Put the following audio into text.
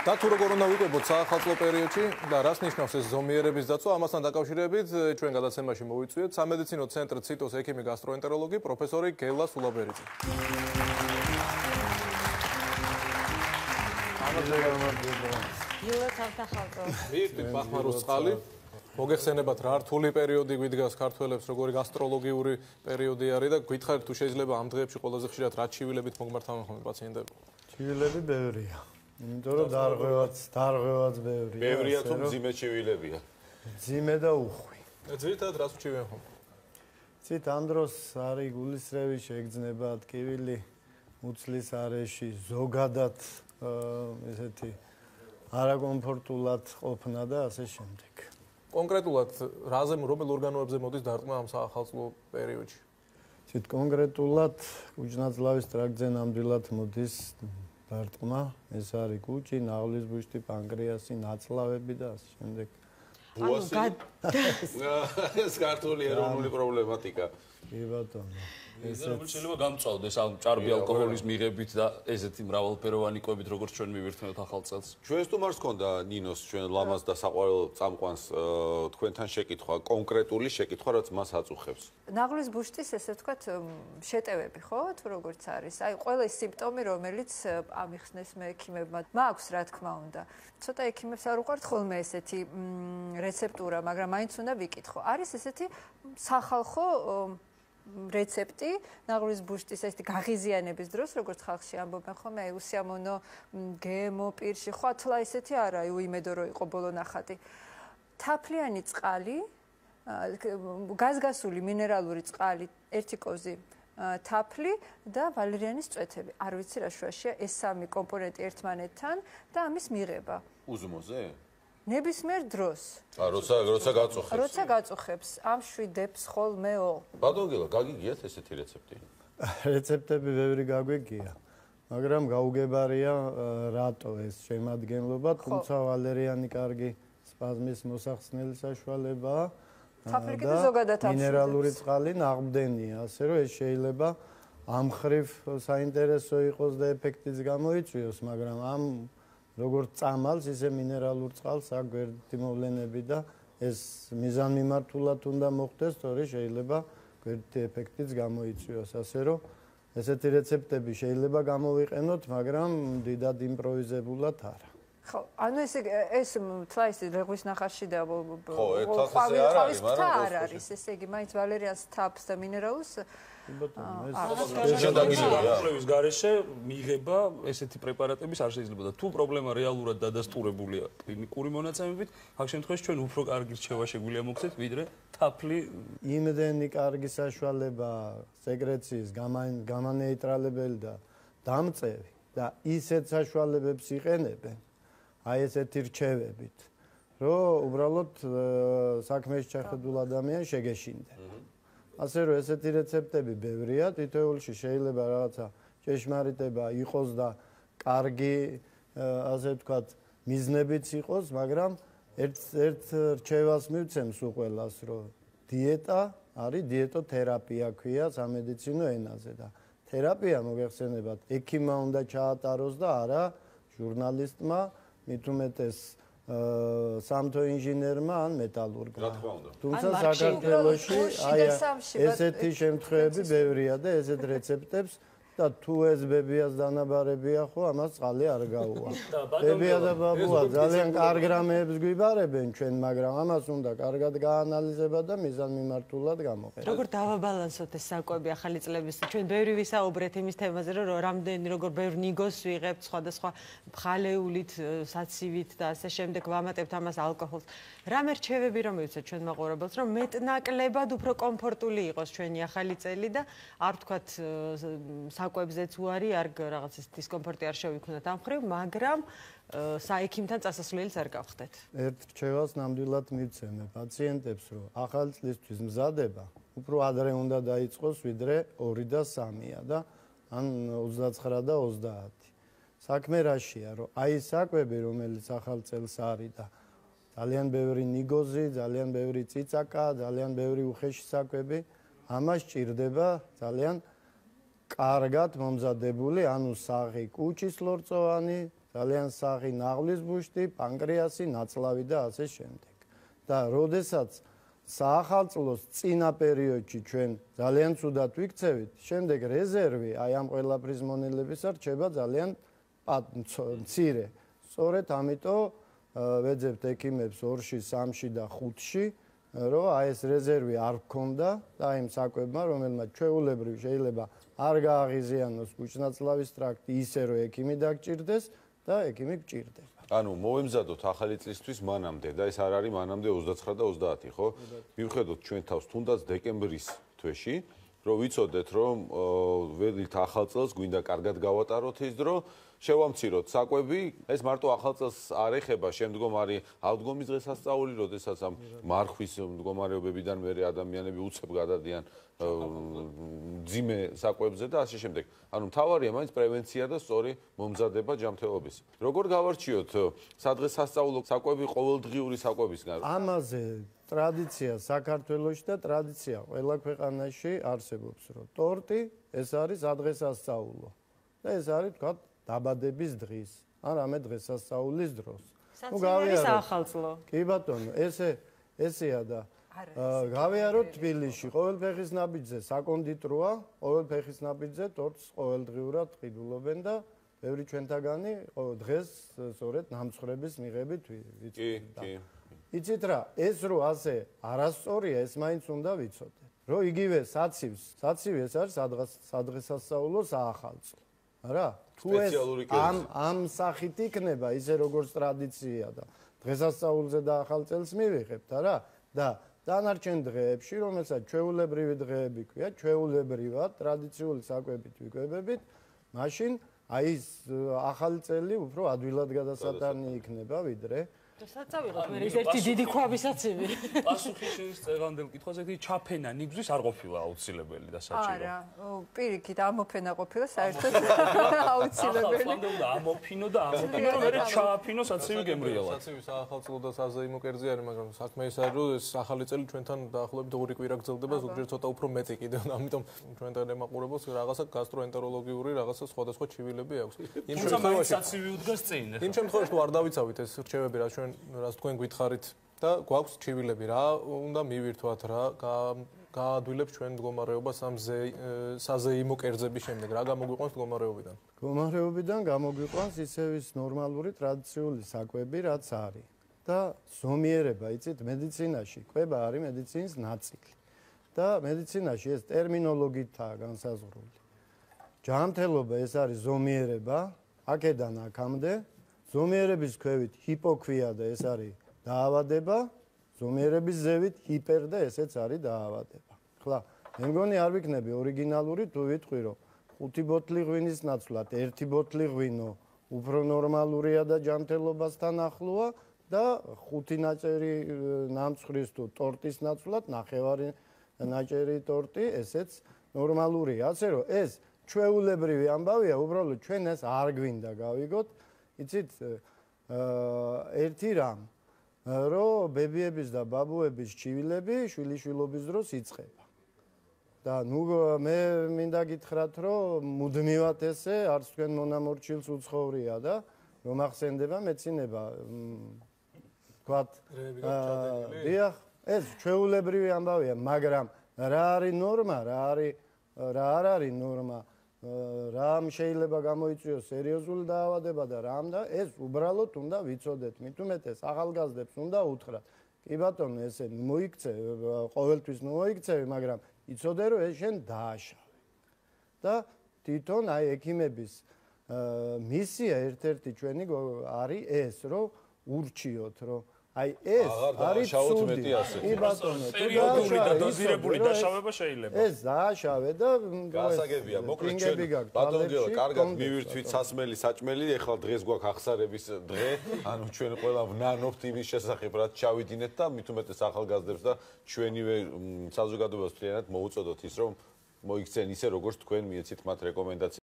და თუ როგორ უნდა ვიყვებოთ საახალწლო პერიოდში და რას ნიშნავს ეს ზომიერების დაცვა, ამასთან დაკავშირებით ჩვენ გადაცემაში მოვიწვიეთ სამედიცინო ცენტრ ციტოს ექიმი გასტროენტეროლოგი პროფესორი გელა სულაბერიძე. მივიდით მახმაროს წყალი. მოგეხსენებათ რა რთული პერიოდი გვიდგას ქართველებს, როგორი გასტროლოგიური პერიოდი არის და გითხარით თუ შეიძლება ამ დღეებში ყველაზე ხშირად რა ჩივილებით მოგმართავენ ხოლმე პაციენტები? ჩივილები ბევრია. იმიტომ რომ დარღვევაც ბევრია. ბევრია თუ მძიმე ჩივილებია. მძიმე და უხვი. ძირითადად რას უჩივენ ხოლმე? ცით ამ დროს არის გულისრევი შეგრძნება, ტკივილი, მუცლის არეში, ზოგადად ესეთი არაკომფორტულად ყოფნა და ასე შემდეგ. კონკრეტულად რაზე რომელ ორგანოებზე მოდის დარტყმა ამ საახალწლო პერიოდში? ცით კონკრეტულად კუჭ-ნაწლავის ტრაქტზე ნამდვილად მოდის დარტყმა, ეს არის კუჭი, ნაღლის ბუშტი, პანკრეასი, ნაწლავები და ასე შემდეგ. ეს ქართული ეროვნული პრობლემატიკა. კი ბატონო. შეიძლება გამწვავდეს ამ ჭარბი ალკოჰოლის მიღებით და ესეთი მრავალფეროვანი კვებით, როგორც ჩვენ მივირთმევთ ახალ წელს. ჩვენს თუ მარს ქონდა ნინოს ჩვენ ლამაზ და საყვარელ წამყვანს თქვენთან შეკითხვა, კონკრეტული შეკითხვა, რაც მას აწუხებს. ნაღლის ბუშტის ესე ვთქვათ შეტევები, ხო? თუ როგორც არის. აი ყველა ის სიმპტომი, რომელიც ამიხსნეს მე ექიმებმა, მაქვს რა თქმა უნდა. ცოტა ექიმებს არ უყვართ ხოლმე ესეთი რეცეპტურა, მაგრამ მაინც უნდა ვიკითხო. არის ესეთი სახალხო რეცეპტი ნაღლის ბუშტის ესეთი გაღიზიანების დროს, როგორც ხალხში ამბობენ ხოლმე, აი უსიამოვნო გემო პირში, ხო ათლა ესეთი არა, აი უიმედო რო იყო ბოლო ნახატი. თაფლიანი წყალი, გაზგასული მინერალური წყალი, ერთი კოზი თაფლი და ვალერიანის წვეთები. არ ვიცი რა შუაშია ეს სამი კომპონენტი ერთმანეთთან და ამის მიღება. უზმოზე? ნებისმიერ დროს. როცა გაწუხებს. როცა გაწუხებს, ამშვიდებს ხოლმეო. ბატონო გელა, გაგიგიათ ესეთი რეცეპტი? რეცეპტები ბევრი გაგვიგია, მაგრამ გაუგებარია რატო ეს შემადგენლობა, თუმცა ვალერიანი კარგი სპაზმის მოსახსნელი საშუალებაა. თაფლი კიდე ზოგადად ამშვიდებს. მინერალური წყალი ნაღმდენია, ასე რომ ეს შეიძლება ამ ხრივ საინტერესო იყოს და ეფექტიც გამოიწვიოს, მაგრამ ამ როგორც წამალს, ისე მინერალურ წყალს აქვს გვერდითი მოვლენები და ეს მიზანმიმართულად უნდა მოხდეს, თორე შეიძლება გვერდითი ეფექტიც გამოიწვიოს, ასე რომ ესეთი რეცეპტები შეიძლება გამოვიყენოთ, მაგრამ დიდად იმპროვიზებულად არა. ხო, ანუ ეს თლაის რეგვის ნახარში და ყვავის არ არის, ესე იგი, მაინც ვალერიანს თაფს და მინერალს კვლევის გარეშე მიღება ესეთი პრეპარატების არ შეიძლება და თუ პრობლემა რეალურად დადასტურებულია კლინიკური მონაცემებით, აქ შემთხვევაში ჩვენ უფრო კარგი რჩევა შეგვიძლია მოგცეთ, ვიდრე თაფლი. იმდენი კარგი საშუალება სეკრეციის გამანეიტრალებელი და დამწევი და ისეთ საშუალებებს იყენებენ, აი ესეთი რჩევებით, რომ უბრალოდ საქმეში ჩახედულ ადამიანს შეგეშინდნენ. ასე რომ ესეთი რეცეპტები ბევრია, თითოეულში შეიძლება რაღაცა ჭეშმარიტება იყოს და კარგი, ასე ვთქვათ, მიზნებიც იყოს, მაგრამ ერთ რჩევას მივცემს უყველას, რომ დიეტა არის დიეტოთერაპია ქვია სამედიცინო ენაზე და თერაპია მოგეხსენებათ, ექიმმა უნდა ჩაატაროს და არა ჟურნალისტმა, მით უმეტეს სამთო ინჟინერმა ან მეტალურგმა. თუმცა საქართველოში ესეთი შემთხვევები ბევრია და ესეთ რეცეპტებს და თუ ეს ბებიას დანაბარებია ხო, ამას წყალი არ გაუვა. ბებია და ბაბუა ძალიან კარგ რამეებს გვიბარებენ ჩვენ, მაგრამ ამას უნდა კარგად გაანალიზება და მიზანმიმართულად გამოყენება. როგორ დავაბალანსოთ ეს საკვები ახალი წლების? ჩვენ ბევრი ვისაუბრეთ იმის თემაზე, რომ რამდენი როგორ ბევრ ნიგოს ვიღებთ სხვადასხვა მხალეულით, საცივით და ასე შემდეგ ვამატებთ ამას ალკოჰოლს. რამე რჩევები რომ მივცეთ ჩვენ მაყურებელს, რომ მეტნაკლებად უფრო კომფორტული იყოს ჩვენი ახალი წელი და არ ვთქვათ საკვებზეც უარი, არ რაღაც ის დისკომფორტი არ შევიქმნათ ამ ხრივ, მაგრამ საექიმთან წასასვლელიც არ გავხდეთ. ერთ რჩევას ნამდვილად მივცემე პაციენტებს, რომ ახალი წლისთვის მზადება უფრო ადრე უნდა დაიწყოს, ვიდრე 2 და 3-ია და ან 29 და 30. საქმე რაშია, რომ აი საკვები, რომელიც ახალ წელს არის და ძალიან ბევრი ნიგოზი, ძალიან ბევრი ციცაკა, ძალიან ბევრი უხეში საკვები, ამას ჭირდება ძალიან კარგად მომზადებული, ანუ საღი კუჭის ლორწოვანი, ძალიან საღი ნაღლის ბუშტი, პანკრეასი, ნაცლავი და ასე შემდეგ. და როდესაც საახალწლოს წინა პერიოდში ჩვენ ძალიან ცუდად ვიქცევით, შემდეგ რეზერვი აი ამ ყველაფრის მონელებისა რჩება ძალიან მცირე. სწორედ ამიტომ ვეძებთ ექიმებს 2-ში, 3-ში და 5-ში, რომ აი ეს რეზერვი არ გქონდა და იმ საკვებმა, რომელმაც ჩვეულებრივ შეიძლება არ გააღიზიანოს კუჭნაწლავის ტრაქტი ისე, რომ ექიმი დაგჭირდეს და ექიმი გჭირდება. ანუ მოვემზადოთ ახალი წლისთვის მანამდე და ეს არ არის მანამდე 29 და 30, ხო? მივხედოთ ჩვენ თავს თუნდაც დეკემბრის თვეში, რომ ვიცოდეთ, რომ ველით ახალ წელს გვინდა კარგად გავატაროთ ის დრო, შევამციროთ საკვები, ეს მარტო ახალ წელს არ ეხება, შემდგომ არის აღდგომის დღესასწაული, როდესაც ამ მარხვის მდგომარეობებიდან მერე ადამიანები უცებ გადადიან ძიმე საკვებზე და ასე შემდეგ. ანუ მთავარია მაინც პრევენცია და სწორი მომზადება ჯანმრთელობის. როგორ გავარჩიოთ სადღესასწაულო საკვები ყოველდღიური საკვებისგან? ამაზე ტრადიცია საქართველოში და ტრადიცია ყველა ქვეყანაში არსებობს, რომ ტორტი ეს არის სადღესასწაულო. და ეს არის თქვა დაბადების დღის, ან რამე დღესასწაულის დროს. ნუ გავიაროთ ახალწლო. კი ბატონო, ესეა და გავიაროთ თბილისში, ყოველ ფეხის ნაბიჯზე საკონდიტროა, ყოველ ფეხის ნაბიჯზე ტორტს ყოველდღიურად ყიდულობენ და ბევრი ჩვენთაგანი დღეს სწორედ ნამცხრების მიღებით ვიცით. იცით რა, ეს რო ასე არასწორია, ეს მაინც უნდა ვიცოდეთ. რომ იგივე საცივი ეს არის სადღესასწაულო საახალწლო. რა? თუ ეს ამ სახით იქნება ისე როგორც ტრადიცია და დღესასწაულზე და ახალ წელს მივიღებთ, რა? და დანარჩენ დღეებში, რომელსაც ჩვეულებრივი დღეები ქვია, ჩვეულებრივად ტრადიციული საკვებით ვიკვებებით, მაშინ აი ეს ახალი წელი უფრო ადვილად გადასატანი იქნება ვიდრე საწავიღოთ მე ეს ერთი დიდი ქვაბისაცივი. პასუხი შენის წეღანდელ კითხვაზე კი ჩაფენა ნიგზის არ ყოფილა აუცილებელი და საჭირო. არა, პირიქით ამოფენა ყოფილა საერთოდ აუცილებელი. ახლა უნდა ამოფინო და ამოფინო რომ მე ჩააფინო საცივი გემრიელად. საცივი საახალწლო და საზეიმო კერძი არის, მაგრამ საქმე ის არის, რომ ეს ახალი წელი ჩვენთან დაახლოებით 2 კვირა გრძელდება, ზოგჯერ ცოტა უფრო მეტი კიდევ, ამიტომ ჩვენთან ემაყურებელს რაღაცა გასტროენტეროლოგიური რაღაცა სხვადასხვა ჩივილები აქვს. იმ შემთხვევაში საცივი უდგას წინ. იმ შემთხვევაში თუ არ დავიცავით ეს რჩევები რა რას თქვენ გითხარით და გვაქვს ჩივილები რა უნდა მივირთვათ რა გაადვილებს ჩვენ მდგომარეობას ამ საზეიმო კერძების შემდეგ რა გამოგვიყვანს მდგომარეობიდან მდგომარეობიდან გამოგვიყვანს ისევ ის ნორმალური ტრადიციული საკვები რაც არის და ზომიერება იცით მედიცინაში კვება არის მედიცინის ნაწილი და მედიცინაში ეს ტერმინოლოგიითაა განსაზღვრული ჯანმრთელობა ეს არის ზომიერება აქედან აქამდე ზომიერების ქვევით ჰიპოქვია და ეს არის დაავადება, ზომიერების ზევით ჰიპერ და ესეც არის დაავადება. ხლა, მე მგონი არ ვიქნები ორიგინალური თუ ვიტყვი რომ 5 ბოთლი ღვინის ნაცვლად 1 ბოთლი ღვინო უფრო ნორმალურია და ჯანმრთელობასთან ახლოა და 5 ნაჭერი ნამცხვრის თუ ტორტის ნაცვლად 9 ნაჭერი ტორტი ესეც ნორმალურია. ასე რომ ეს ჩვეულებრივი ამბავია, უბრალოდ ჩვენ ეს არ გვინდა გავიგოთ იცით ერთი რამ რომ ბებიების და ბაბუების ჩივილები შვილიშვილობის დროს იწყება და ნუ მე მინდა გითხრათ რომ მუდმივად ესე არც თქვენ მონამორჩილს უცხოვრია და რომ ახსენდება მეცინება თქვათ დიახ ეს ჩვეულებრივი ამბავია მაგრამ რა არის ნორმა რა არ არის ნორმა რამ შეიძლება გამოიწვიოს სერიოზული დაავადება და რამ და ეს უბრალოდ უნდა ვიცოდეთ მით უმეტეს ახალგაზრდებს უნდა უთხრათ კი ბატონო ესე მოიქცე ყოველთვის მოიქცევი მაგრამ იცოდე რომ ეს შენ დააშავე და თვითონ აი ექიმების მისია ერთ-ერთი ჩვენი არის ეს რომ ურჩიოთ რომ აი ეს არის ცუდი კი ბატონო პერიოდული და დოზირებული დაშავება შეიძლება ეს დააშავე და გასაგებია მოკლედ ჩვენ ბატონო გელა კარგად მივირთვით სასმელი საჭმელი ეხლა დღეს გვაქვს ახსარების დღე ანუ ჩვენ ყველა ვნანობთ იმის შესახებ რაც ჩავიდინეთ და მით უმეტეს ახალგაზრდებს და ჩვენივე საზოგადოებას მთლიანად მოუწოდოთ ის რომ მოიქცენ ისე როგორც თქვენ მიეცით მათ რეკომენდაციას